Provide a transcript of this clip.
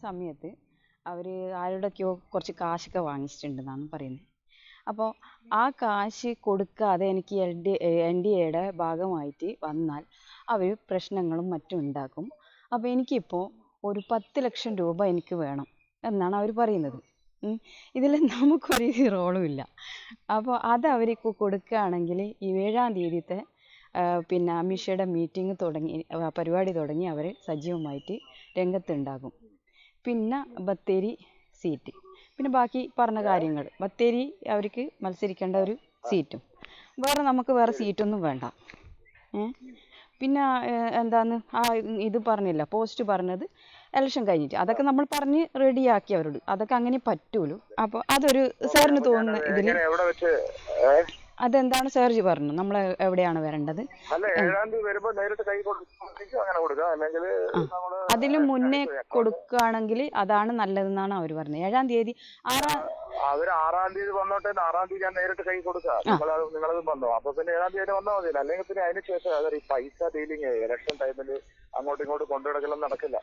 സമയത്ത് അവർ ആരോടൊക്കെയോ കുറച്ച് കാശൊക്കെ വാങ്ങിച്ചിട്ടുണ്ടെന്നാണ് പറയുന്നത്. അപ്പോൾ ആ കാശ് കൊടുക്കാതെ എനിക്ക് NDAയുടെ ഭാഗമായിട്ട് വന്നാൽ അവർ പ്രശ്നങ്ങളും മറ്റും ഉണ്ടാക്കും. അപ്പോൾ എനിക്കിപ്പോൾ ഒരു 10 ലക്ഷം രൂപ എനിക്ക് വേണം എന്നാണ് അവർ പറയുന്നത്. ഇതിൽ നമുക്കൊരു റോളും ഇല്ല. അപ്പോൾ അത് അവർ കൊടുക്കുകയാണെങ്കിൽ ഈ 7-ാം തീയതിത്തെ പിന്നെ അമിഷയുടെ മീറ്റിംഗ് തുടങ്ങി, പരിപാടി തുടങ്ങി അവർ സജീവമായിട്ട് രംഗത്തുണ്ടാകും. പിന്നെ ബത്തേരി സീറ്റ്, പിന്നെ ബാക്കി പറഞ്ഞ കാര്യങ്ങൾ, ബത്തേരി അവർക്ക് മത്സരിക്കേണ്ട ഒരു സീറ്റും, നമുക്ക് വേറെ സീറ്റൊന്നും വേണ്ട. പിന്നെ എന്താന്ന് ഇത് പറഞ്ഞില്ല, പോസ്റ്റ് പറഞ്ഞത് ഇലക്ഷൻ കഴിഞ്ഞിട്ട്, അതൊക്കെ നമ്മൾ പറഞ്ഞ് റെഡിയാക്കി അവരോട്, അതൊക്കെ അങ്ങനെ പറ്റൂലൂ. അപ്പോൾ അതൊരു സാറിന് തോന്നുന്ന ഇതിൽ അതെന്താണ് സാർജി പറഞ്ഞു, നമ്മൾ എവിടെയാണ് വരേണ്ടത്? അതിന് മുന്നേ കൊടുക്കുകയാണെങ്കിൽ അതാണ് നല്ലതെന്നാണ് അവർ പറഞ്ഞത്. 7-ാം തീയതി അവര് 6-ാം തീയതി വന്നോട്ടെ, 6-ാം തീയതി ഞാൻ നേരിട്ട് കൈ കൊടുക്കാം, നിങ്ങളതും വന്നോ. അപ്പൊ പിന്നെ 7-ാം തീയതി വന്നാൽ മതിയല്ലോ. അല്ലെങ്കിൽ പിന്നെ അതിന് ശേഷം ഈ പൈസ ഡീലിങ് ഇലക്ഷൻ ടൈമിൽ അങ്ങോട്ടും ഇങ്ങോട്ടും കൊണ്ടുനടക്കലൊന്നും നടക്കില്ല.